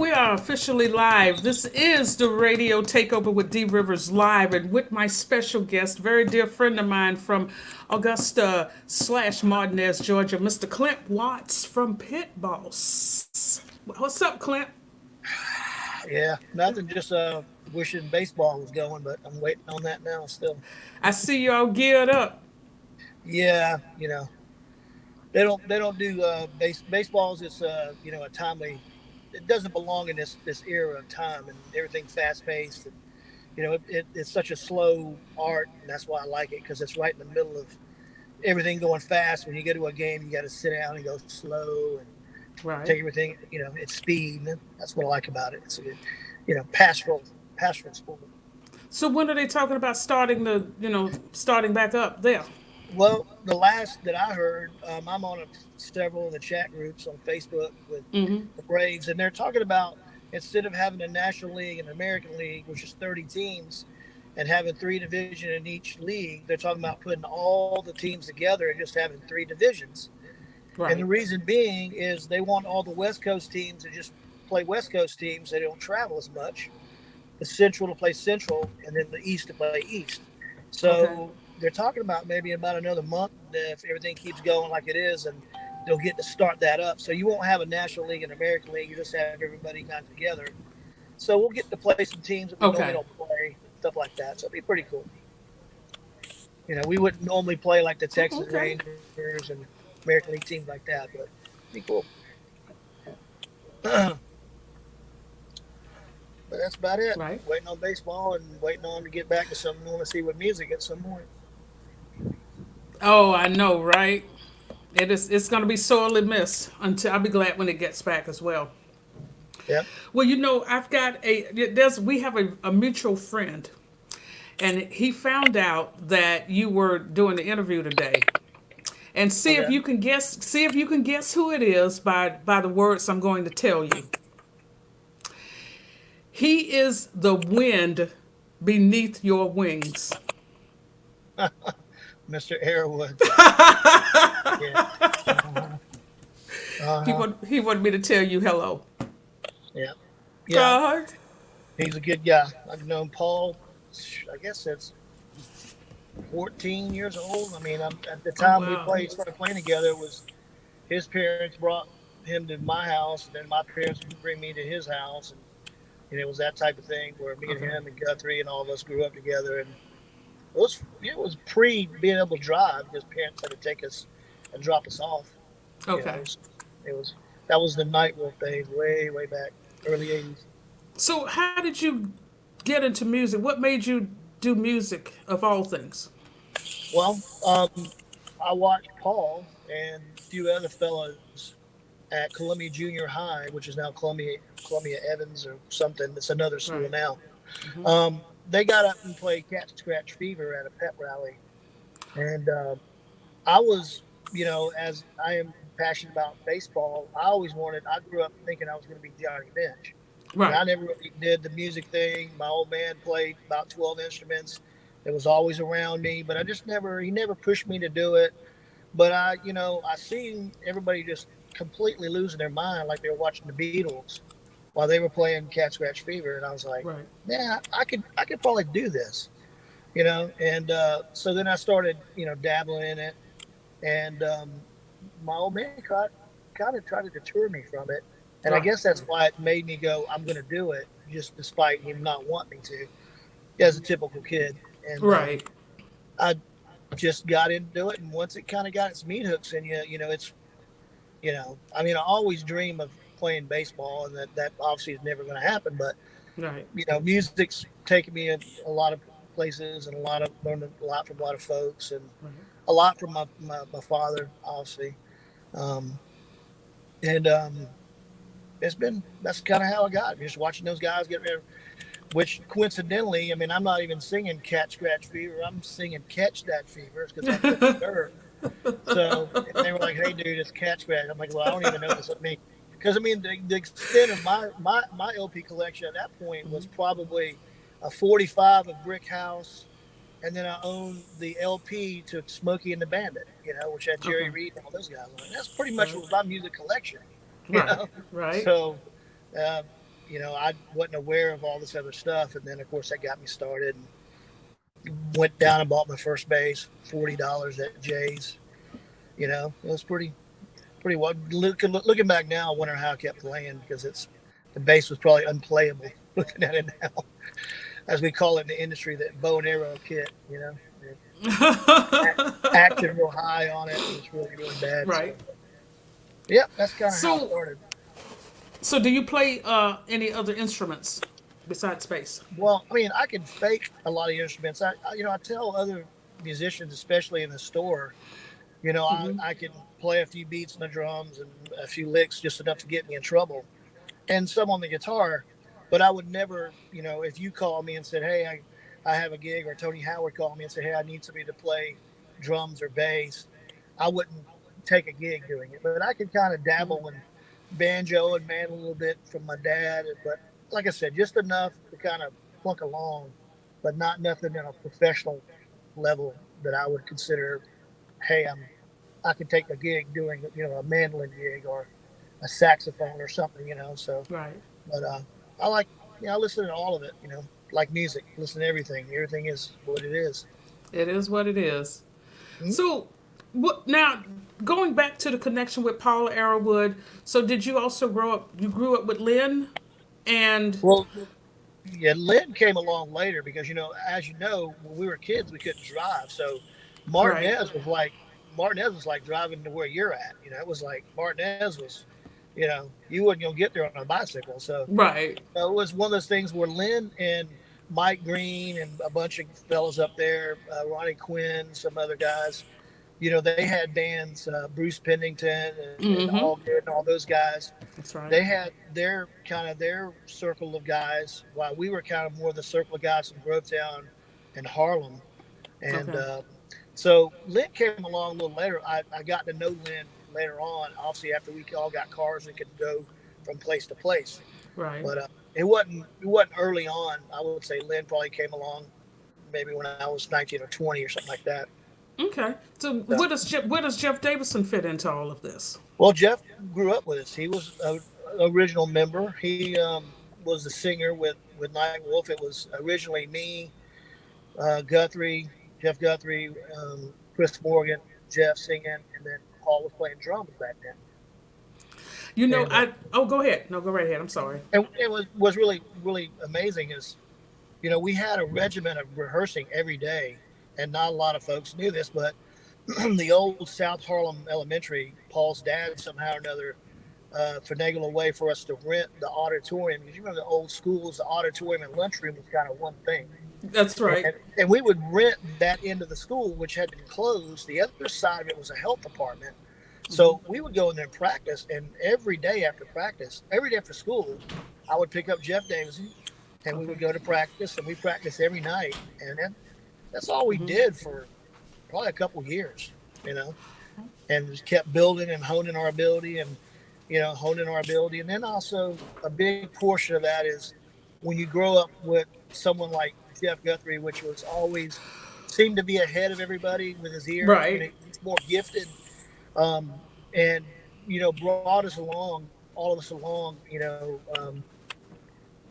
We are officially live. This is the radio takeover with D Rivers live, and with my special guest, very dear friend of mine from Augusta / Martinez, Georgia, Mr. Clint Watts from Pit Boss. What's up, Clint? Yeah, nothing. Just wishing baseball was going, but I'm waiting on that now still. I see you all geared up. Yeah, they don't do baseballs. It's a timely. It doesn't belong in this era of time and everything fast paced and it's such a slow art and that's why I like it because it's right in the middle of everything going fast. When you go to a game, you got to sit down and go slow and Right. take everything. It's speed. And that's what I like about it. It's a good, pastoral sport. So when are they talking about starting back up there? Well, the last that I heard, I'm on several of the chat groups on Facebook with Mm-hmm. the Braves, and they're talking about instead of having a National League and American League, which is 30 teams, and having three divisions in each league, they're talking about putting all the teams together and just having three divisions. And the Right. reason being is they want all the West Coast teams to just play West Coast teams. They don't travel as much. The Central to play Central, and then the East to play East. Okay. So they're talking about maybe about another month if everything keeps going like it is, and they'll get to start that up. So you won't have a National League and American League. You just have everybody kind of together. So we'll get to play some teams that we normally Okay. don't play, stuff like that. So it'll be pretty cool. We wouldn't normally play like the Texas Okay. Rangers and American League teams like that, but it'd be cool. But that's about it. Right. Waiting on baseball and waiting on to get back to something. I want to see what music at some point. Oh, I know, right? It's going to be sorely missed until I'll be glad when it gets back as well. Yep. Well, I've got we have a mutual friend, and he found out that you were doing the interview today, and Okay. see if you can guess who it is by the words I'm going to tell you. He is the wind beneath your wings. Mr. Airwood. Yeah. Uh-huh. Uh-huh. He wanted me to tell you hello. Yeah. Yeah. God. He's a good guy. I've known Paul, I guess that's 14 years old. I mean, at the Oh time we wow. started playing together, it was his parents brought him to my house, and then my parents would bring me to his house. And it was that type of thing where me and Okay. him and Guthrie and all of us grew up together. And it was pre being able to drive because parents had to take us and drop us off. You know, Okay. it was that was the Night Wolf days, way back, early '80s. So how did you get into music? What made you do music of all things? Well, I watched Paul and a few other fellows at Columbia Junior High, which is now Columbia Evans or something. It's another school Right. now. Mm-hmm. They got up and played Cat Scratch Fever at a pep rally, and I was, as I am passionate about baseball, I grew up thinking I was going to be Johnny Bench. And Right. I never really did the music thing. My old man played about 12 instruments. It was always around me, but he never pushed me to do it. But I seen everybody just completely losing their mind like they were watching the Beatles while they were playing Cat Scratch Fever. And I was like, Right. yeah, I could probably do this. And so then I started, dabbling in it. And my old man kind of tried to deter me from it. And I Right. guess that's why it made me go, I'm going to do it, just despite him not wanting me to, as a typical kid. And Right. I just got into it. And once it kind of got its meat hooks in you, I mean, I always dream of playing baseball, and that obviously is never going to happen. But Right. music's taken me a lot of places, and learned a lot from a lot of folks, and Right. a lot from my father, obviously. Um, and that's kind of how I got it. Just watching those guys get there. Which coincidentally, I mean, I'm not even singing Cat Scratch Fever. I'm singing Catch That Fever because I took the nerve. So and they were like, "Hey, dude, it's Cat Scratch." I'm like, "Well, I don't even know what this means." Because I mean, the extent of my LP collection at that point was probably a 45 of Brick House, and then I owned the LP to Smokey and the Bandit, which had Jerry Okay. Reed and all those guys on it. That's pretty much Right. what was my music collection, you Right. know. Right. So, uh, I wasn't aware of all this other stuff, and then of course that got me started. And went down and bought my first bass, $40 at Jay's. It was pretty well. Looking back now, I wonder how I kept playing because the bass was probably unplayable. Looking at it now, as we call it in the industry, that bow and arrow kit. Action real high on it, and it's really really bad. So, Right. yeah, that's kind of how it So, started. so do you play any other instruments besides bass? Well, I mean, I can fake a lot of instruments. I tell other musicians, especially in the store, I can play a few beats on the drums and a few licks just enough to get me in trouble, and some on the guitar. But I would never, if you call me and said, "Hey, I have a gig," or Tony Howard called me and said, "Hey, I need somebody to play drums or bass," I wouldn't take a gig doing it. But I could kind of dabble in banjo and mandolin a little bit from my dad. But like I said, just enough to kind of plunk along, but not nothing in a professional level that I would consider. Hey, I could take a gig doing a mandolin gig or a saxophone or something. So, Right. but I like I listen to all of it. Like music, listen to everything. Everything is what it is. It is what it is. Hmm? So, what now? Going back to the connection with Paula Arrowwood. So, did you also grow up? You grew up with Lynn, and Well, yeah, Lynn came along later because as you know, when we were kids, we couldn't drive. So right, Martinez was like driving to where you're at. It was like Martinez was, you wasn't gonna get there on a bicycle. So right. it was one of those things where Lynn and Mike Green and a bunch of fellas up there, Ronnie Quinn, some other guys, they had bands, Bruce Pennington and Allgood and all those guys. That's right. They had their circle of guys, while we were kind of more the circle of guys from Grovetown and Harlem. And Okay. so Lynn came along a little later. I got to know Lynn later on, obviously after we all got cars and could go from place to place. Right. But it wasn't early on. I would say Lynn probably came along maybe when I was 19 or 20 or something like that. Okay. So, So, where does Jeff Davison fit into all of this? well, Jeff grew up with us. He was a original member. He was the singer with Night Wolf. It was originally me, Guthrie, Jeff Guthrie, Chris Morgan, Jeff singing, and then Paul was playing drums back then. You know, And I. Oh, go ahead. No, go right ahead. I'm sorry. and it was really really amazing. Is we had a regimen of rehearsing every day, and not a lot of folks knew this, but the old South Harlem Elementary, Paul's dad somehow or another finagled a way for us to rent the auditorium. Because you remember the old schools, the auditorium and lunchroom was kind of one thing. That's right. And we would rent that end of the school, which had been closed. The other side of it was a health department. So we would go in there and practice. And every day after practice, every day after school, I would pick up Jeff Davison and we Okay. would go to practice. And we practiced every night. And that's all we did for probably a couple years, you know, and just kept building and honing our ability and, honing our ability. And then also a big portion of that is when you grow up with someone like Jeff Guthrie, which was always seemed to be ahead of everybody with his ear. Right. He's more gifted, and brought us along, all of us along,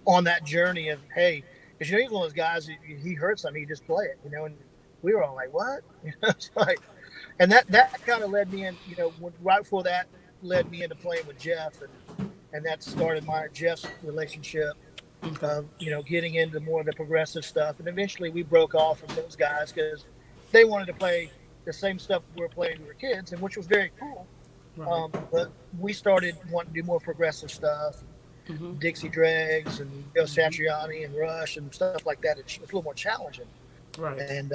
on that journey of hey, because he's one of those guys. He heard something, he just play it, and we were all like, what? It's like, and that kind of led me in, right before that led me into playing with Jeff, and that started my Jeff's relationship Okay. of getting into more of the progressive stuff, and eventually we broke off from those guys because they wanted to play the same stuff we were playing when we were kids, and which was very cool. Right. But we started wanting to do more progressive stuff, Dixie Dregs and Joe Satriani and Rush and stuff like that. It's a little more challenging. Right. And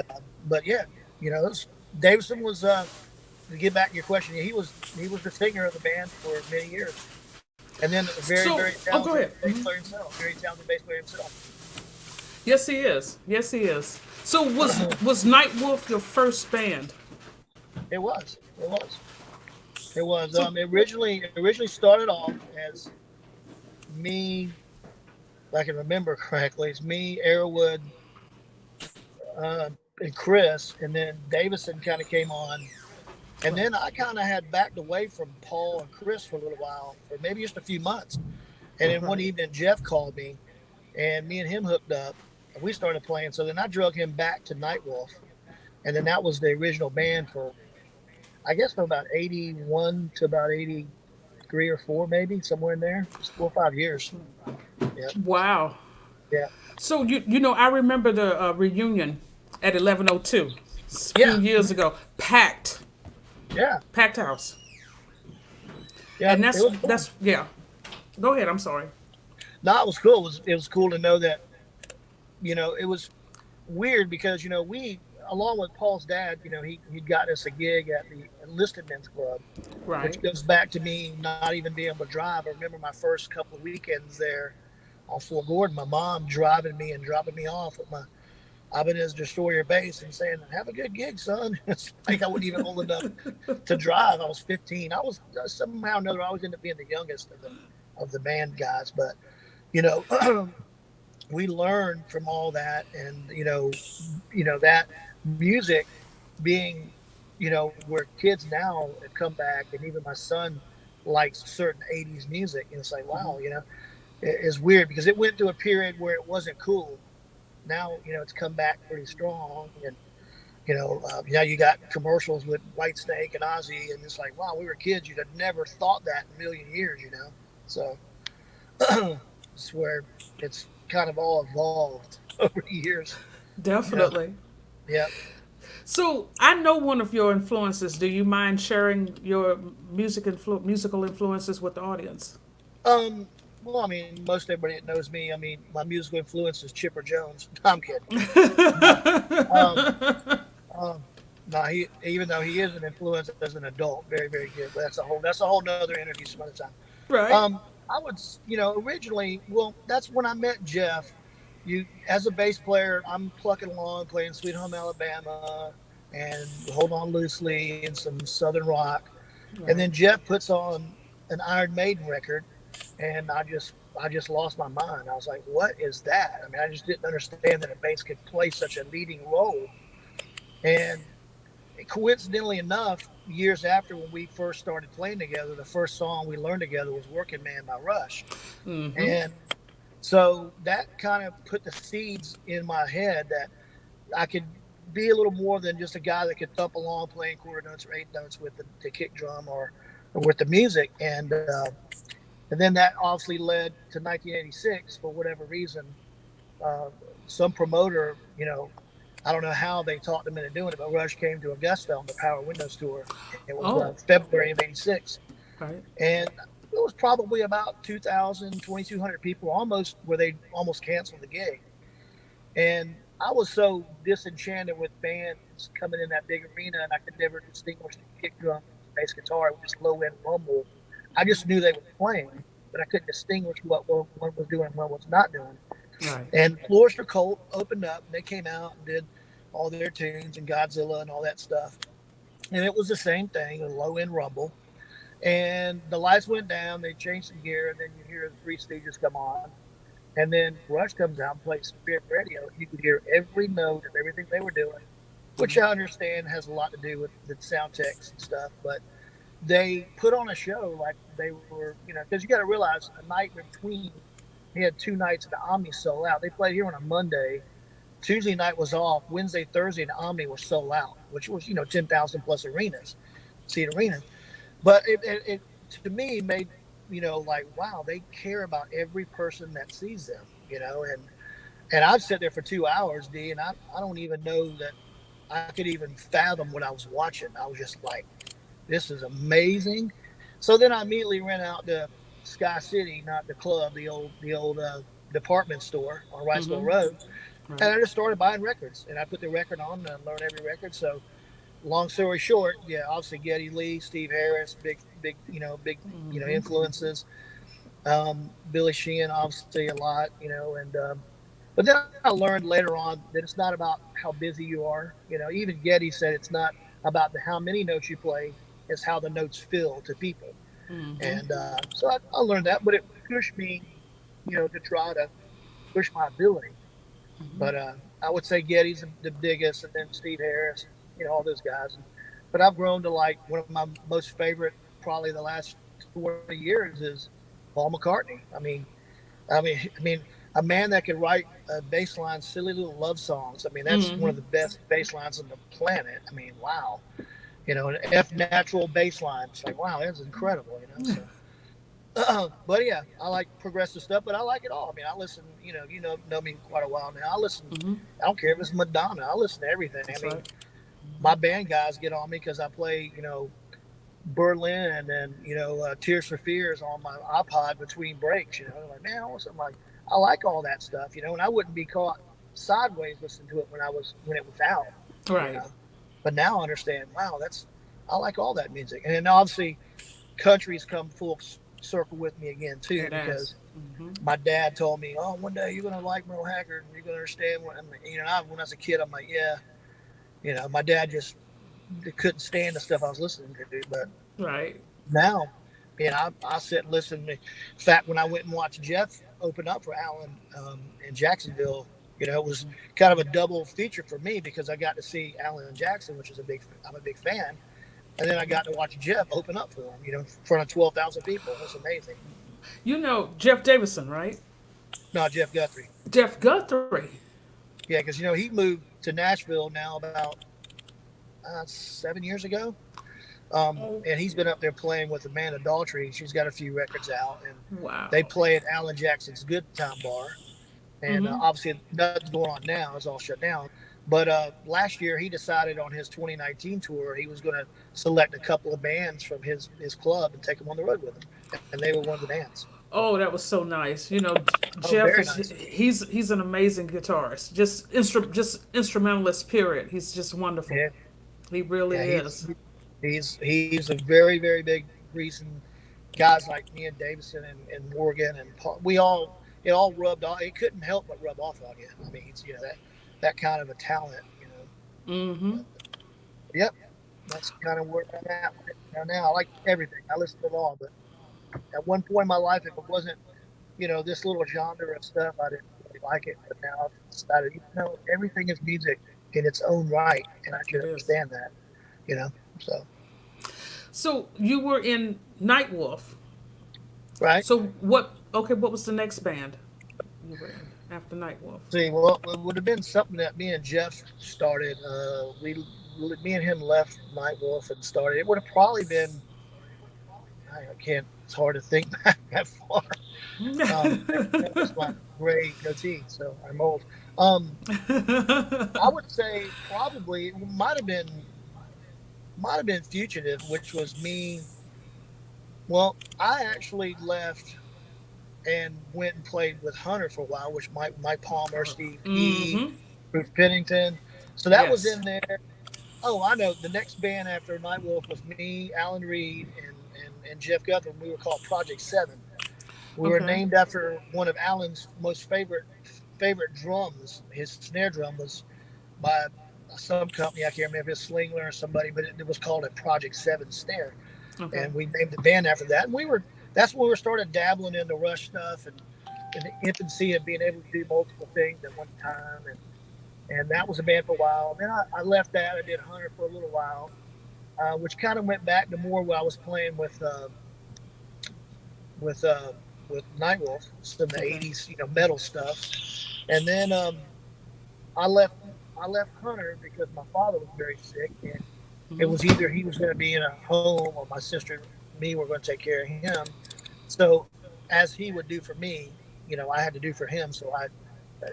but yeah, Davison was to get back to your question. He was the singer of the band for many years, and then a very So, very oh, go talented ahead. bass player himself. Very talented bass player himself. Yes, he is. Yes, he is. So, was Night Wolf your first band? It was. It was. It was. So, It originally started off as me. If I can remember correctly, it's me, Arrowwood, and Chris, and then Davison kind of came on. And right. then I kind of had backed away from Paul and Chris for a little while, for maybe just a few months. And then one Right. evening, Jeff called me, and me and him hooked up, and we started playing. So then I drug him back to Nightwolf, and then that was the original band for, I guess, from about 81 to about 83 or 4, maybe somewhere in there. It's 4 or 5 years. Yeah, Wow. yeah, So I remember the reunion at 1102 a few yeah, years ago, yeah, packed house, yeah. and It that's was fun. that's yeah. Go ahead. I'm sorry. No, it was cool. It was cool to know that, it was weird because we, along with Paul's dad, he'd gotten us a gig at the Enlisted Men's Club, which Right. goes back to me not even being able to drive. I remember my first couple of weekends there on Fort Gordon, my mom driving me and dropping me off with my Ibanez Destroyer bass and saying, "Have a good gig, son." It's like I wasn't even old enough to drive. I was 15. I was somehow or another I always ended up being the youngest of the band guys, but you know. We learned from all that, and that music being, where kids now have come back, and even my son likes certain 80s music, and it's like, wow, it's weird because it went through a period where it wasn't cool. Now it's come back pretty strong, and now you got commercials with Whitesnake and Ozzy, and it's like, wow, we were kids, you'd have never thought that in a million years, so it's where it's kind of all evolved over the years. Yeah, Definitely. yeah. So I know one of your influences. Do you mind sharing your musical influences with the audience? Well, I mean, most everybody that knows me, I mean, my musical influence is Chipper Jones. No, I'm kidding. No, um, um, no. He, even though he is an influence as an adult, very, very good. But that's a whole nother interview some other time. Right. Um, I would, originally, well, that's when I met Jeff. As a bass player, I'm plucking along, playing Sweet Home Alabama and Hold On Loosely and some Southern rock. And Right. then Jeff puts on an Iron Maiden record, and I just lost my mind. I was like, "What is that?" I mean, I just didn't understand that a bass could play such a leading role. And coincidentally enough, years after when we first started playing together, the first song we learned together was "Working Man" by Rush. And so that kind of put the seeds in my head that I could be a little more than just a guy that could thump along playing quarter notes or eighth notes with the kick drum or with the music. And then that obviously led to 1986 for whatever reason. Uh, some promoter, I don't know how they talked them into doing it, but Rush came to Augusta on the Power Windows tour. It was Oh. February of '86, Right. and it was probably about 2,000, 2,200 people, almost where they almost canceled the gig. And I was so disenchanted with bands coming in that big arena, and I could never distinguish the kick drum from the bass guitar. It was just low end rumble. I just knew they were playing, but I couldn't distinguish what one was doing and what was not doing. Right. And Cloister Cult opened up, and they came out and did all their tunes and Godzilla and all that stuff. And it was the same thing, a low end rumble. And the lights went down, they changed some gear, and then you hear the Three Stooges come on. And then Rush comes out and plays Spirit Radio. You could hear every note of everything they were doing, which I understand has a lot to do with the sound techs and stuff. But they put on a show like they were, because you got to realize a night between, he had 2 nights at the Omni sold out. They played here on a Monday. Tuesday night was off. Wednesday, Thursday, and the Omni was sold out, which was 10,000 plus arenas, seat arenas. But it to me made like, wow, they care about every person that sees them, and I've sat there for 2 hours, D, and I don't even know that I could even fathom what I was watching. I was just like, this is amazing. So then I immediately ran out to Sky City, not the club, the old department store on Wrightsville Road, and Right. I just started buying records, and I put the record on and learned every record. So long story short, yeah, obviously Geddy Lee, Steve Harris, big, influences. Billy Sheehan, obviously a lot, and but then I learned later on that it's not about how busy you are. Even Geddy said it's not about how many notes you play; it's how the notes feel to people. And so I learned that, but it pushed me, to try to push my ability. But I would say Getty's the biggest, and then Steve Harris, and all those guys. But I've grown to like one of my most favorite, probably the last 20 years, is Paul McCartney. I mean, a man that could write bass lines, silly little love songs. I mean, that's one of the best bass lines on the planet. I mean, wow. An F natural bass line. It's like, wow, that's incredible. So. But yeah, I like progressive stuff, but I like it all. I mean, I listen. Know me quite a while now. I listen. I don't care if it's Madonna. I listen to everything. I That's mean, right. my band guys get on me because I play, Berlin and Tears for Fears on my iPod between breaks. They're like, man, I'm like, I like all that stuff. And I wouldn't be caught sideways listening to it when it was out. You Right. know, but now I understand. Wow, I like all that music, and then obviously country's come full circle with me again too It has. because my dad told me, "Oh, one day you're gonna like Merle Haggard and you're gonna understand what." When I was a kid, I'm like, "Yeah." My dad just couldn't stand the stuff I was listening to, but Right. now, I sit and listen. In fact, when I went and watched Jeff open up for Alan in Jacksonville, it was kind of a double feature for me because I got to see Alan Jackson, which is I'm a big fan, and then I got to watch Jeff open up for him, in front of 12,000 people. It was amazing. You know Jeff Davison, right? No, Jeff Guthrie. Jeff Guthrie. Yeah, because he moved to Nashville now about 7 years ago. Oh, And he's been up there playing with Amanda Daltrey. She's got a few records out, and they wow. play at Alan Jackson's Good Time Bar. And obviously, nothing's going on now; it's all shut down. But last year, he decided on his 2019 tour he was going to select a couple of bands from his club and take them on the road with him, and they were one of the bands. Oh, that was so nice. Oh, Jeff very is nice. he's an amazing guitarist. Just instrumentalist. Period. He's just wonderful. Yeah, He really yeah, is. he's a very very big reason. Guys like me and Davison and Morgan and Paul, it all rubbed off. It couldn't help but rub off on you. I mean, it's, that kind of a talent. But, yep, that's kind of where I'm at with it now. I like everything. I listen to it all, but at one point in my life, if it wasn't, this little genre of stuff, I didn't really like it. But now I've decided, everything is music in its own right, and I should It is. understand that. You know, so So you were in Nightwolf. right. So what? Okay, what was the next band you were in after Nightwolf? See, well, it would have been something that me and Jeff started. Me and him left Night Wolf and started. It would have probably been. I can't. It's hard to think back that far. That's my gray goatee, so I'm old. Um, I would say probably it might have been Fugitive, which was me. Well, I actually left and went and played with Hunter for a while, which Mike Palmer, Steve Key, Bruce Pennington. So that was Yes. in there. Oh, I know. The next band after Nightwolf was me, Alan Reed, and Jeff Guthrie. We were called Project Seven. We were Okay. named after one of Alan's most favorite drums. His snare drum was by some company. I can't remember if it's Slingler or somebody, but it was called a Project Seven snare, Okay. and we named the band after that. And that's when we started dabbling into Rush stuff and in the infancy of being able to do multiple things at one time. And that was a band for a while. Then I left that. I did Hunter for a little while, which kind of went back to more what I was playing with uh, with Nightwolf, some of the Okay. '80s metal stuff. And then I left I left Hunter because my father was very sick, and it was either he was going to be in a home or my sister and me were going to take care of him. So as he would do for me, I had to do for him. So I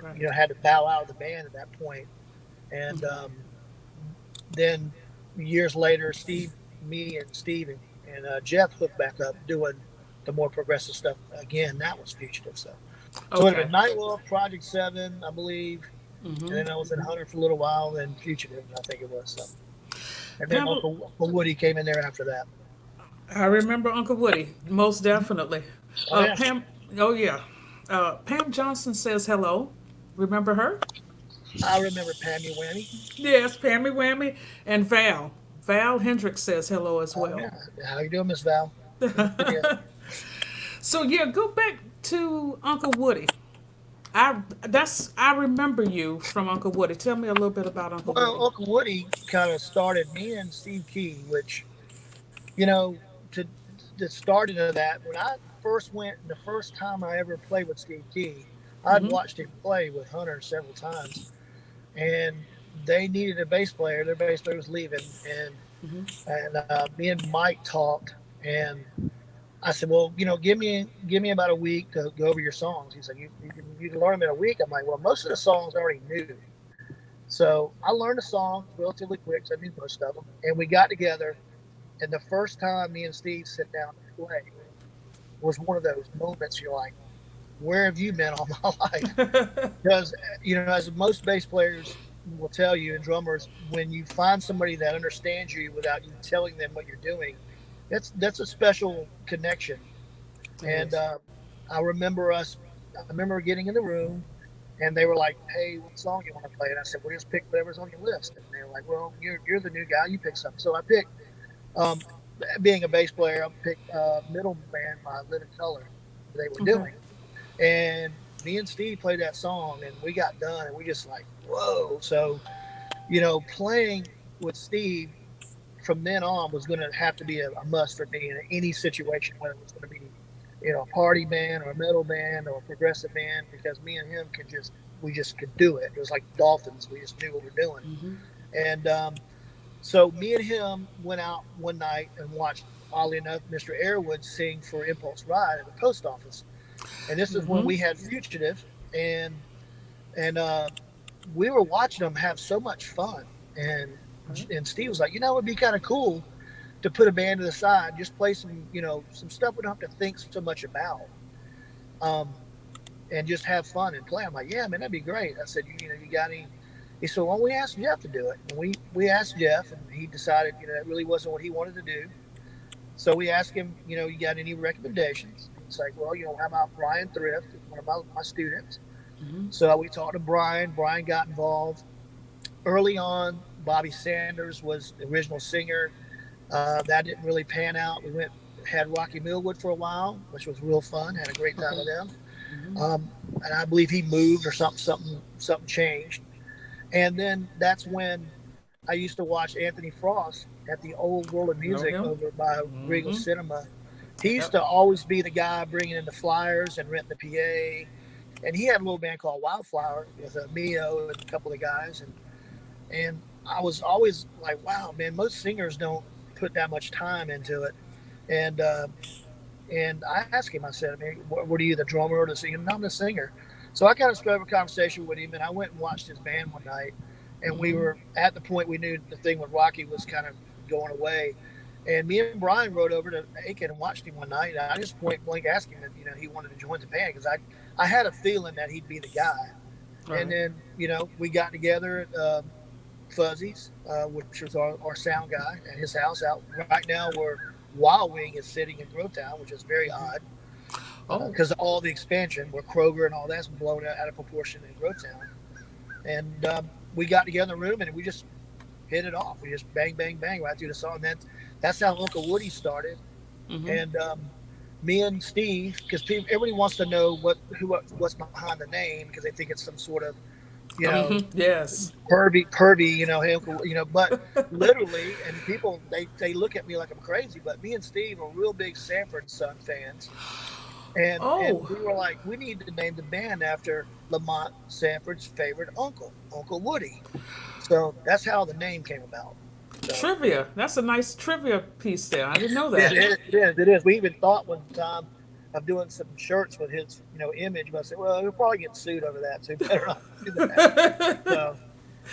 Right. had to bow out of the band at that point. And then years later, me and Steve and Jeff hooked back up doing the more progressive stuff again. That was Fugitive. So it had Okay. been Nightwolf, Project Seven, I believe, and then I was in Hunter for a little while, then Fugitive, I think it was. So. And then Pamela, Uncle Woody came in there after that. I remember Uncle Woody most definitely. Oh yeah, Pam. Oh yeah. Pam Johnson says hello. Remember her? I remember Pammy Whammy. Yes, Pammy Whammy and Val. Val Hendricks says hello as Oh well. yeah, how you doing, Miss Val? Good to see you. So yeah, go back to Uncle Woody. I remember you from Uncle Woody. Tell me a little bit about Uncle Well, Woody. Uncle Woody kind of started me and Steve Key, which you know to the starting of that when the first time I ever played with Steve Key, I'd watched him play with Hunter several times, and they needed a bass player. Their bass player was leaving, and me and Mike talked, and I said, well, give me about a week to go over your songs. He said, you can learn them in a week. I'm like, well, most of the songs I already knew. So I learned the songs relatively quick. So I knew most of them. And we got together. And the first time me and Steve sit down to play was one of those moments you're like, where have you been all my life? Because, as most bass players will tell you and drummers, when you find somebody that understands you without you telling them what you're doing, that's a special connection. It And is. I remember getting in the room, and they were like, "Hey, what song you want to play?" And I said, "Well, just pick whatever's on your list." And they were like, "Well, you're the new guy. You pick something." So I picked, um, being a bass player, I picked "Middleman" by Living Color. They were doing, Okay. and me and Steve played that song, and we got done, and we just like, "Whoa!" So playing with Steve from then on was going to have to be a must for me in any situation, whether it was going to be, a party band or a metal band or a progressive band, because me and him we just could do it. It was like dolphins. We just knew what we are doing. And so me and him went out one night and watched, oddly enough, Mr. Airwood sing for Impulse Ride at the post office. And this is when we had Fugitive, and and we were watching them have so much fun. And Steve was like, it'd be kind of cool to put a band to the side, just play some stuff we don't have to think so much about, um, and just have fun and play. I'm like, yeah, man, that'd be great. I said, you got any? He said, well, we asked Jeff to do it, and we asked Jeff, and he decided, that really wasn't what he wanted to do. So we asked him, you got any recommendations? He's like, well, how about Brian Thrift, one of my students? So we talked to Brian. Brian got involved early on. Bobby Sanders was the original singer. That didn't really pan out. We had Rocky Millwood for a while, which was real fun. Had a great time Okay. with them. And I believe he moved or something changed. And then that's when I used to watch Anthony Frost at the Old World of Know Music him? over by Regal Cinema. He used Yep. to always be the guy bringing in the flyers and renting the PA. And he had a little band called Wildflower with Mio and a couple of guys. And I was always like, wow, man, most singers don't put that much time into it. And I asked him, I said, I mean, what are you, the drummer or the singer? No, I'm the singer. So I kind of struck up a conversation with him, and I went and watched his band one night. And we were at the point we knew the thing with Rocky was kind of going away. And me and Brian rode over to Aiken and watched him one night. And I just point blank asked him if he wanted to join the band, because I had a feeling that he'd be the guy. And Right. then we got together at Fuzzy's, which was our sound guy at his house out right now where Wild Wing is sitting in Grovetown, which is very odd Oh. because of all the expansion where Kroger and all that's blown out of proportion in Grovetown. And we got together in the room and we just hit it off. We just bang, bang, bang right through the song. That's how Uncle Woody started. And me and Steve, because everybody wants to know what's behind the name, because they think it's some sort of you know Yes. pervy, hey, Uncle, but literally, and people they look at me like I'm crazy, but me and Steve are real big Sanford and Son fans, and Oh. we were like, we need to name the band after Lamont Sanford's favorite uncle, Uncle Woody. So that's how the name came about. So Trivia. That's a nice trivia piece there. I didn't know it that. is, it is, it is. We even thought one time of doing some shirts with his, image, but I said, well, we'll probably get sued over that, so we better not do that. So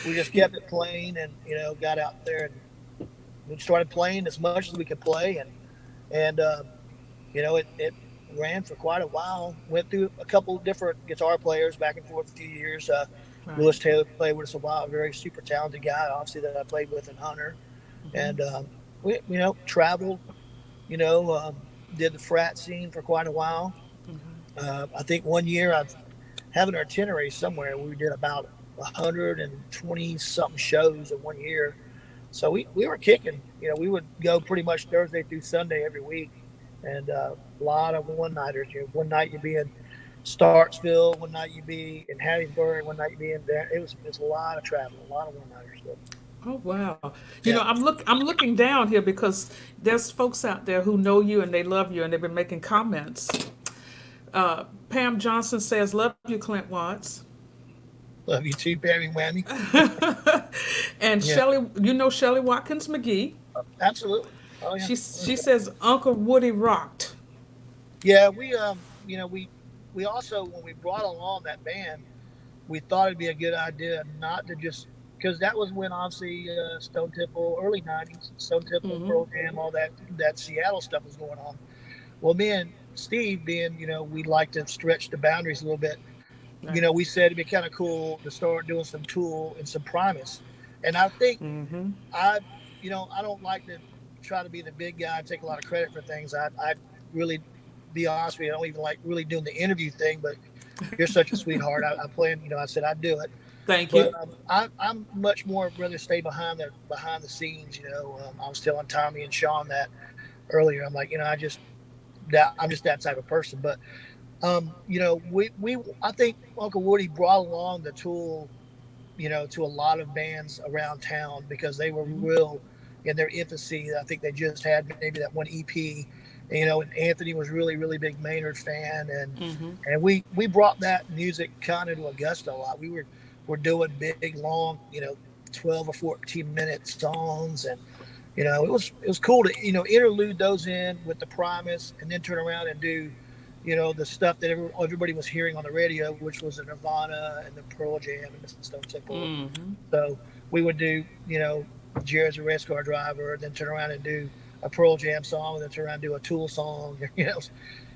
we just kept it plain, and got out there and we started playing as much as we could play, and it ran for quite a while. Went through a couple of different guitar players back and forth a few years. Right. Lewis Taylor played with us a while, a very super talented guy, obviously, that I played with, in Hunter. And we traveled, did the frat scene for quite a while. I think one year I have an itinerary somewhere. We did about 120 something shows in one year. So we were kicking. We would go pretty much Thursday through Sunday every week, and a lot of one nighters. One night you'd be in Starksville, one night you'd be in Hattiesburg, one night you'd be in there. It was a lot of travel, a lot of one nighters. Oh wow. You know, Yeah, I'm looking down here because there's folks out there who know you and they love you and they've been making comments. Pam Johnson says, "Love you, Clint Watts." love you too, Perry Whammy. And Yeah, Shelley, you know Shelley Watkins McGee. absolutely. Oh yeah. She says Uncle Woody rocked. Yeah, we also when we brought along that band, we thought it'd be a good idea not to just because that was when obviously Stone Temple, early '90s, Stone Temple, Pearl Jam, all that Seattle stuff was going on. Well, me and Steve, being we like to stretch the boundaries a little bit. Right. We said it'd be kind of cool to start doing some Tool and some Primus, and I think I, I don't like to try to be the big guy and take a lot of credit for things. I really, be honest with you, I don't even like really doing the interview thing. But you're such a sweetheart. I plan. I said I'd do it, Thank but you. I'm much more rather stay behind the scenes. I was telling Tommy and Sean that earlier. I'm like, I'm just that type of person. But we I think Uncle Woody brought along the Tool to a lot of bands around town because they were real in their infancy. I think they just had maybe that one EP, and Anthony was really, really big Maynard fan, and we brought that music kind of to Augusta a lot. We're doing big, long, 12 or 14-minute songs, and it was cool to interlude those in with the Primus, and then turn around and do the stuff that everybody was hearing on the radio, which was the Nirvana and the Pearl Jam and the Stone Temple. So we would do Jared's a race car driver, then turn around and do a Pearl Jam song, and then turn around and do a Tool song.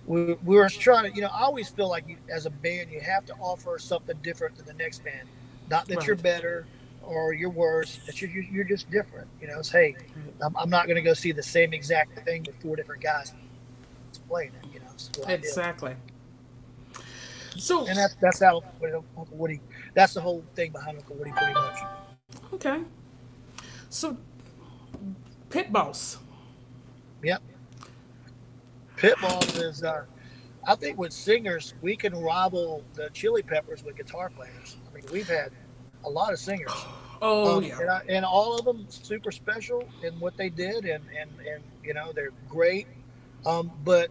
We were trying to, I always feel like as a band, you have to offer something different than the next band. Not that you're Right. better or you're worse, that you're just different. It's, hey, I'm not going to go see the same exact thing with four different guys playing it. It's the way I do it. Exactly. And So, that's how Uncle Woody. That's the whole thing behind Uncle Woody, pretty much. okay. So, Pit Boss. Yep. Pit Boss is. I think with singers, we can rival the Chili Peppers with guitar players. I mean, we've had a lot of singers, Oh yeah. and all of them super special in what they did, and they're great. But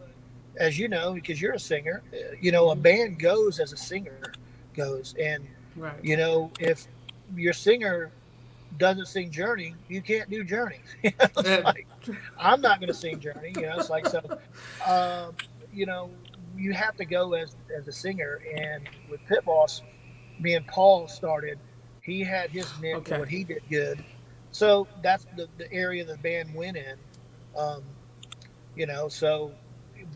as you know, because you're a singer, a band goes as a singer goes, and Right. if your singer doesn't sing Journey, you can't do Journey. It's Uh, like I'm not going to sing Journey. It's like so. Um, you know, you have to go as a singer. And with Pit Boss, me and Paul started. He had his niche and okay. what he did good. So that's the area the band went in. Um, so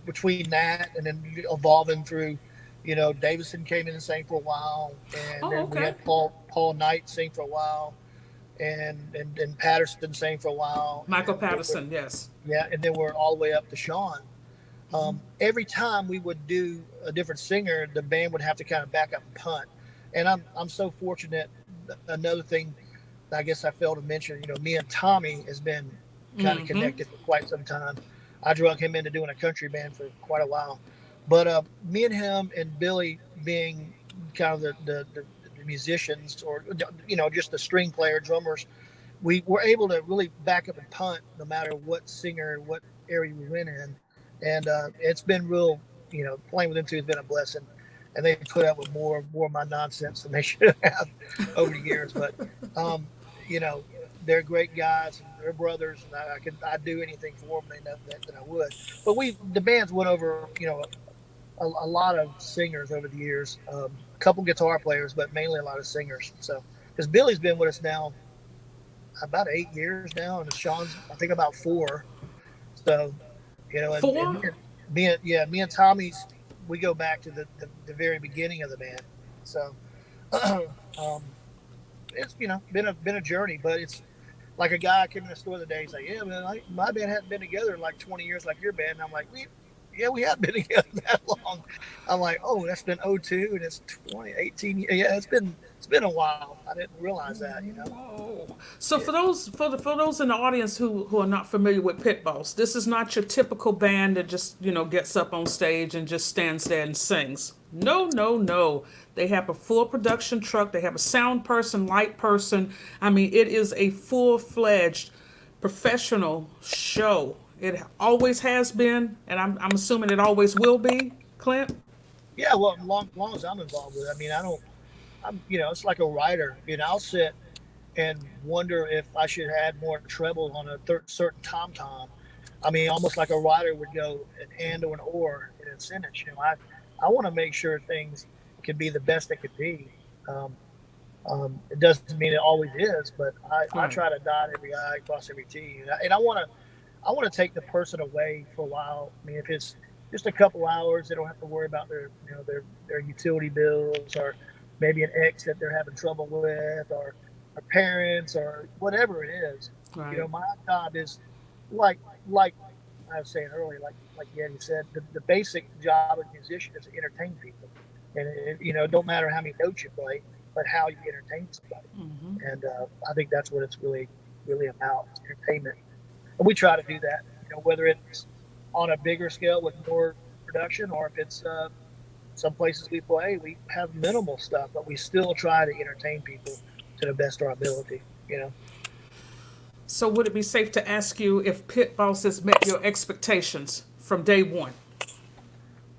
between that and then evolving through, Davison came in and sang for a while, and Oh then we okay. had Paul Knight sing for a while, and Patterson sang for a while, Michael and then Patterson. Yes. yeah, and then we're all the way up to Sean. Every time we would do a different singer, the band would have to kind of back up and punt. And I'm so fortunate. Another thing I guess I failed to mention, me and Tommy has been kind of connected for quite some time. I drug him into doing a country band for quite a while, but me and him and Billy being kind of the musicians, or just the string player drummers, we were able to really back up and punt no matter what singer, what area we went in, and it's been real. Playing with them two has been a blessing, and they put up with more of my nonsense than they should have over the years. But um, you know, they're great guys and they're brothers, and I'd do anything for them. They know that I would. But the bands went over a lot of singers over the years, a couple guitar players, but mainly a lot of singers. So because Billy's been with us now about 8 years now, and Sean's I think about four. So, and Four. me and Tommy's we go back to the very beginning of the band. So, um, it's been a journey, but it's like a guy came in the store the other day. He's like, "Yeah, man, my band hasn't been together in like 20 years, like your band." And I'm like, yeah, we have been together that long. I'm like, oh, that's been '02 and it's 2018. Yeah, it's been a while. I didn't realize that. Whoa. So Yeah. for those in the audience who are not familiar with Pitballs, this is not your typical band that just, gets up on stage and just stands there and sings. No, no, no. They have a full production truck, they have a sound person, light person. I mean, it is a full-fledged professional show. It always has been, and I'm assuming it always will be, Clint. Yeah, well, long as I'm involved with it, I mean, I don't. It's like a writer. I'll sit and wonder if I should add more treble on a certain tom tom. I mean, almost like a writer would go an and or an or in a sentence. I want to make sure things can be the best they could be. Um, it doesn't mean it always is, but I Right. try to dot every I, cross every T, and I want to take the person away for a while. I mean, if it's just a couple hours, they don't have to worry about their utility bills, or maybe an ex that they're having trouble with, or parents, or whatever it is. Right. My job is like I was saying earlier, like Yeti said, the basic job of a musician is to entertain people, and it don't matter how many notes you play, but how you entertain somebody. And I think that's what it's really about, entertainment. And we try to do that, whether it's on a bigger scale with more production, or if it's some places we play, we have minimal stuff, but we still try to entertain people to the best of our ability. So would it be safe to ask you if Pit Boss has met your expectations from day one?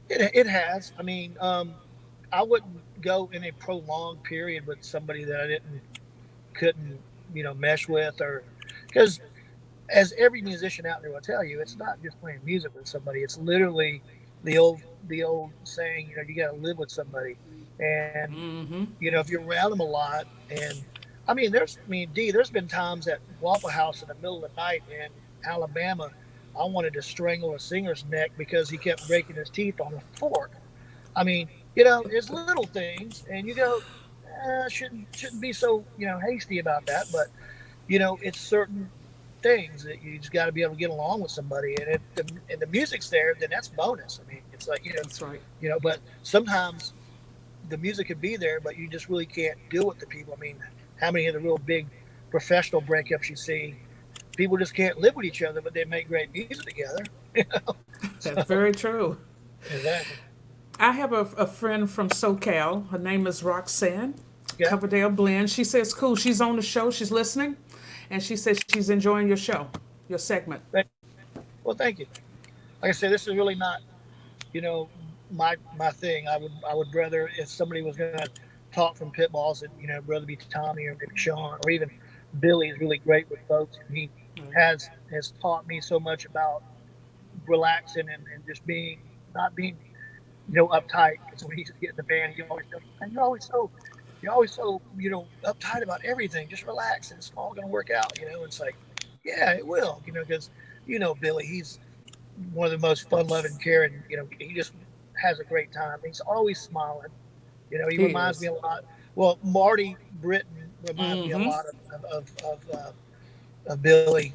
It has. I mean, I wouldn't go in a prolonged period with somebody that I didn't couldn't mesh with, or because as every musician out there will tell you, it's not just playing music with somebody. It's literally the old saying, you got to live with somebody, and if you're around them a lot, and there's been times at Waffle House in the middle of the night in Alabama, I wanted to strangle a singer's neck because he kept breaking his teeth on a fork. I mean, it's little things, and you go, shouldn't be so hasty about that, but it's certain things that you just got to be able to get along with somebody, and the music's there, then that's bonus. I mean, it's like That's right. but sometimes the music could be there, but you just really can't deal with the people. I mean, how many of the real big professional breakups you see? People just can't live with each other, but they make great music together. That's So very true. exactly, I have a friend from SoCal. Her name is Roxanne yeah. Coverdale Blend. She says, cool, she's on the show, she's listening, and she says she's enjoying your show, your segment. Well, thank you. Like I said, this is really not you know my thing. I would rather, if somebody was going to talk from pit balls, and rather be Tommy, or maybe Sean, or even Billy is really great with folks, and he has taught me so much about relaxing, and just not being uptight. Because when he used to get in the band, he always goes, "Man, you're always so uptight about everything. Just relax, and it's all going to work out." It's like, yeah, it will. Because Billy, he's one of the most fun-loving, caring. He just has a great time. He's always smiling. He He reminds me is. a lot. Well, Marty Britton reminds me a lot of Billy.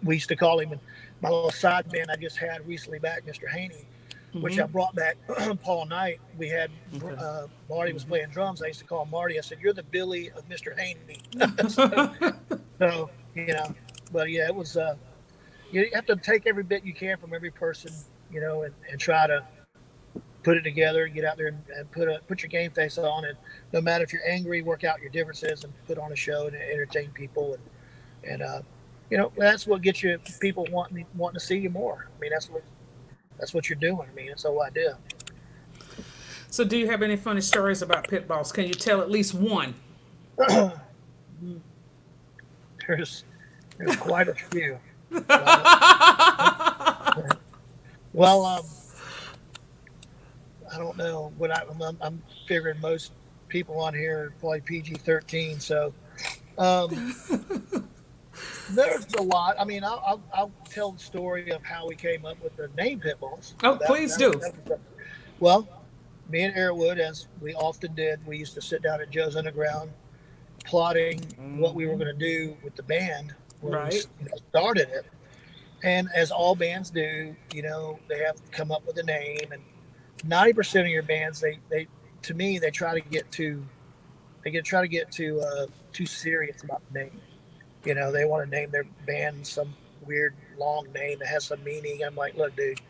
We used to call him, and my little side band I just had recently back, Mr. Haney, which I brought back Paul Knight. We had Okay. Marty was playing drums. I used to call him Marty. I said, "You're the Billy of Mr. Haney." So, but yeah, it was. You have to take every bit you can from every person, and try to put it together, get out there, and put your game face on. And no matter if you're angry, work out your differences and put on a show and entertain people. And that's what gets you people wanting to see you more. I mean, that's what you're doing. I mean, that's the whole idea. So, do you have any funny stories about pit balls? Can you tell at least one? there's there's quite a few. Quite well, I don't know what I'm figuring most people on here are probably PG-13. So um, there's a lot. I mean, I'll tell the story of how we came up with the name Pitbulls. Oh, That please that was, do. that was well, me and Airwood, as we often did, we used to sit down at Joe's Underground, plotting what we were going to do with the band when we Right. started it. And as all bands do, they have to come up with a name. And 90% of your bands, they to me, they try to get too serious about the name. They want to name their band some weird long name that has some meaning. I'm like, look, dude,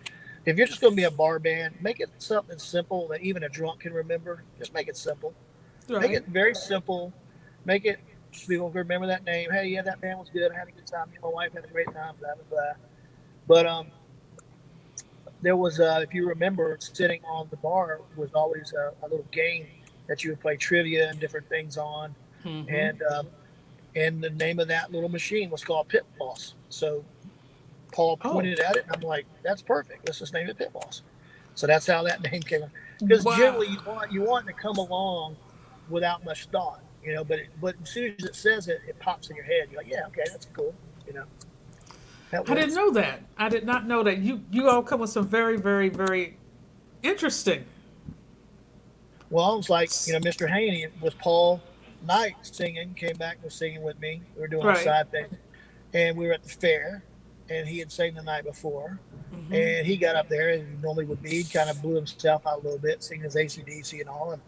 if you're just going to be a bar band, make it something simple that even a drunk can remember. Just make it simple. Make Right. it very simple. Make it so people can remember that name. Hey, yeah, that band was good. I had a good time. Me and my wife had a great time. Blah blah blah. But there was, if you remember, sitting on the bar was always a little game that you would play trivia and different things on, and the name of that little machine was called Pit Boss. So Paul Oh, pointed at it, and I'm like, "That's perfect. Let's just name it Pit Boss." So that's how that name came. Because wow. generally, you want it to come along without much thought, but as soon as it says it, it pops in your head. You're like, "Yeah, okay, that's cool." You know, that I didn't works. know that. I did not know that. You all come with some very, very, very interesting. Well, it was like, Mr. Haney, it was Paul Knight singing, came back and was singing with me. We were doing our Right. side thing. And we were at the fair, and he had sang the night before. And he got up there, and he normally would be, he kind of blew himself out a little bit, singing his ACDC and all.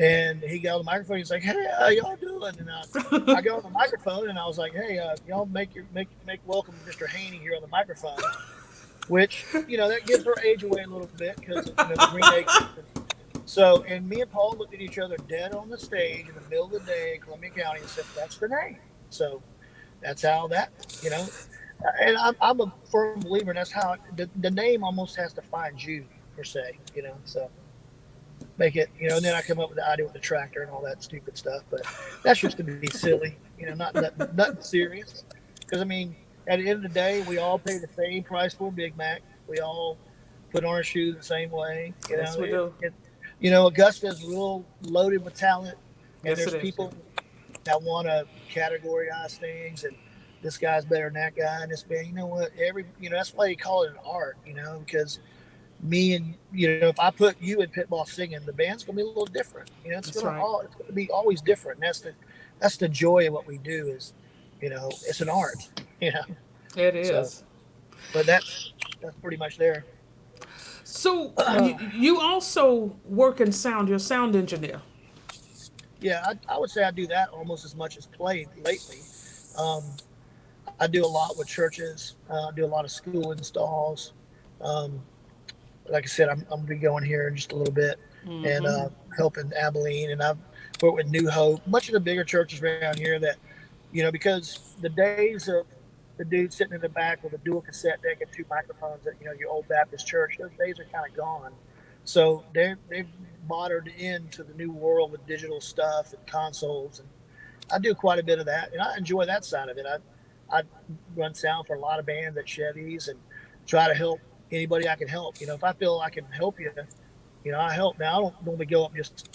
And he got on the microphone. He's like, "Hey, how y'all doing?" And I got on the microphone, and I was like, "Hey, y'all make welcome Mr. Haney here on the microphone." Which, that gives her age away a little bit because of, the Green Acres. So, and me and Paul looked at each other dead on the stage in the middle of the day in Columbia County and said, "That's the name." So that's how that, you know, and I'm a firm believer, and that's how the name almost has to find you, per se, so make it, and then I come up with the idea with the tractor and all that stupid stuff. But that's just to be silly, not nothing serious. Because, I mean, at the end of the day, we all pay the same price for a Big Mac. We all put on our shoes the same way. Yes, we do. Augusta is real loaded with talent, and Yes, there's it is. people that want to categorize things, and this guy's better than that guy, and this band. You know what? That's why they call it an art. Because me and if I put you and Pitbull singing, the band's gonna be a little different. That's right. It's gonna be always different. And that's the joy of what we do is, it's an art. You know. It So, is. but that's pretty much there. So you also work in sound. You're a sound engineer. Yeah, I would say I do that almost as much as play lately. Um, I do a lot with churches. I do a lot of school installs. Um, like I said, I'm gonna be going here in just a little bit and helping Abilene, and I've worked with New Hope, much of the bigger churches around here that because the days of the dude sitting in the back with a dual cassette deck and two microphones at your old Baptist church, those days are kind of gone. So they've moderned into the new world with digital stuff and consoles, and I do quite a bit of that, and I enjoy that side of it. I run sound for a lot of bands at Chevy's and try to help anybody I can help. If I feel I can help you, I help. Now I don't normally go up and just,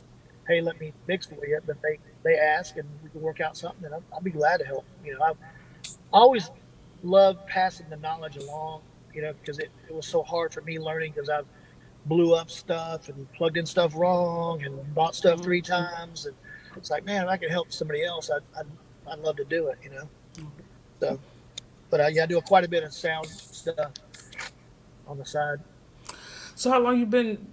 hey, let me mix for you, but they ask and we can work out something, and I'll be glad to help. I always love passing the knowledge along. Because it was so hard for me learning because I blew up stuff and plugged in stuff wrong and bought stuff 3 times, and it's like, man, if I could help somebody else, I'd love to do it. So, but yeah, I do quite a bit of sound stuff on the side. So how long you been?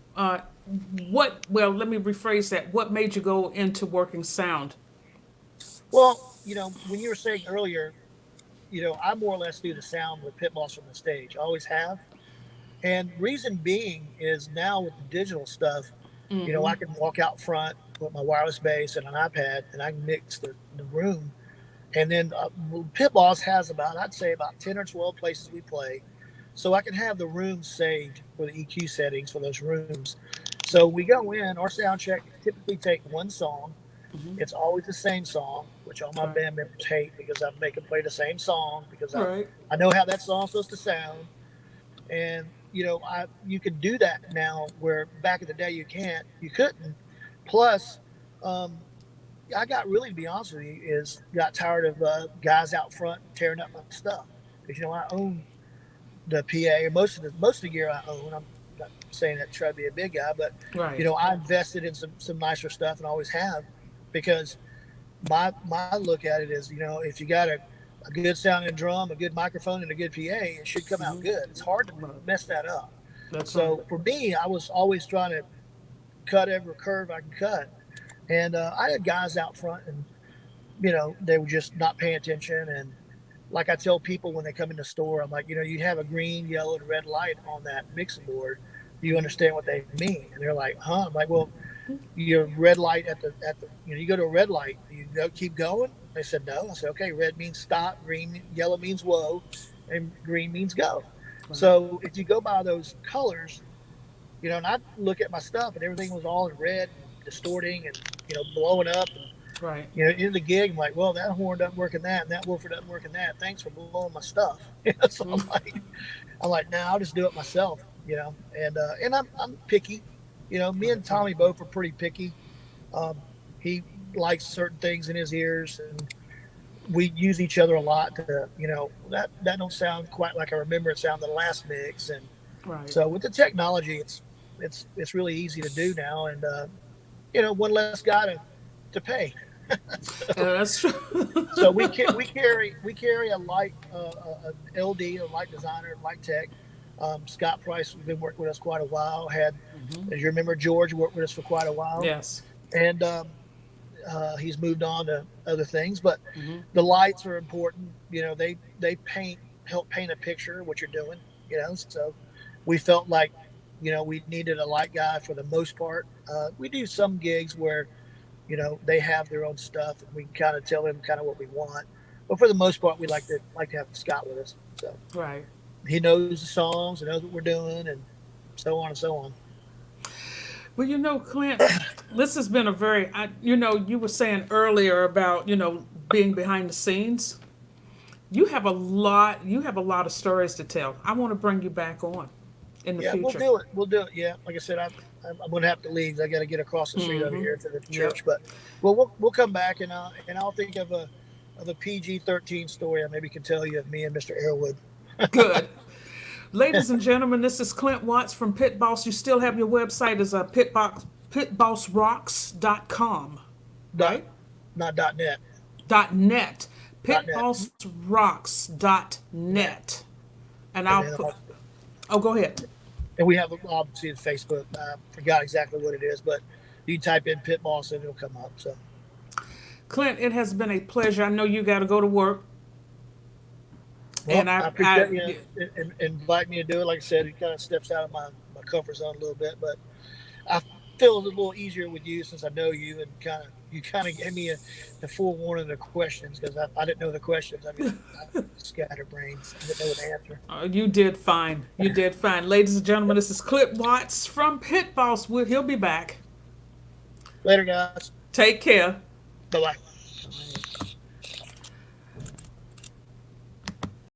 What? Well, let me rephrase that. What made you go into working sound? Well, when you were saying earlier, I more or less do the sound with pit boss from the stage. I always have. And reason being is now with the digital stuff, I can walk out front with my wireless bass and an iPad and I can mix the room. And then Pit Boss has I'd say about 10 or 12 places we play. So I can have the rooms saved for the EQ settings for those rooms. So we go in, our sound check typically take one song. It's always the same song, which all my Right. band members hate because I make them play the same song because Right. I know how that song's supposed to sound. And you can do that now where back in the day you couldn't. Plus, um, I got really, to be honest with you, is got tired of guys out front tearing up my stuff because I own the PA, or most of the gear I own. I'm not saying that to try to be a big guy, but Right. I invested in some nicer stuff and always have, because my look at it is, if you got a good sounding drum, a good microphone, and a good PA, it should come out good. It's hard to Right. mess that up. That's right. So for me, I was always trying to cut every curve I can cut. And I had guys out front, and they were just not paying attention. And like I tell people when they come in the store, I'm like, you have a green, yellow, and red light on that mixing board. Do you understand what they mean? And they're like, huh? I'm like, well, your red light at the you go to a red light, you go keep going. They said no. I said, okay, red means stop, green, yellow means whoa, and green means go. Right. So if you go by those colors, and I look at my stuff and everything was all in red and distorting and blowing up, and Right. in the gig, I'm like, well, that horn doesn't work in that, and that woofer doesn't work in that. Thanks for blowing my stuff. So I'm like, nah, I'll just do it myself. And I'm picky. Me and Tommy both are pretty picky. He likes certain things in his ears, and we use each other a lot to, that don't sound quite like I remember it sounded the last mix. And Right. so with the technology, it's really easy to do now, and one less guy to pay. so That's true. so we carry a light a LD, a light designer, light tech. Scott Price has been working with us quite a while. As you remember, George worked with us for quite a while, Yes. and he's moved on to other things. But the lights are important. They help paint a picture of what you're doing. So we felt like we needed a light guy for the most part. We do some gigs where they have their own stuff, and we can kind of tell them kind of what we want. But for the most part, we like to have Scott with us. So Right. he knows the songs and knows what we're doing, and so on and so on. Well, Clint, this has been a very, you were saying earlier about, being behind the scenes. You have a lot of stories to tell. I want to bring you back on in the Yeah, we'll future. do it. We'll do it. Yeah, like I said, I'm going to have to leave. I got to get across the street over here to the Yep. church. But we'll come back, and I'll think of a PG-13 story I maybe can tell you of me and Mr. Airwood. Good. Ladies and gentlemen, this is Clint Watts from Pit Boss. You still have your website as a pitbossrocks.com, Dot, right? not dot net. .net. Dot net. Pitbossrocks.net. And And I'll then put, oh, go ahead. and we have obviously Facebook. I forgot exactly what it is, but you type in Pit Boss and it'll come up. So Clint, it has been a pleasure. I know you got to go to work. well, And I appreciate you invite me to do it. Like I said, it kind of steps out of my comfort zone a little bit, but I feel a little easier with you since I know you, and you kind of gave me the forewarning of the questions, because I didn't know the questions. I scatterbrains. I didn't know the answer. You did fine. You did fine. Ladies and gentlemen, this is Clint Watts from Pit Boss. He'll be back. Later, guys. Take care. Bye bye.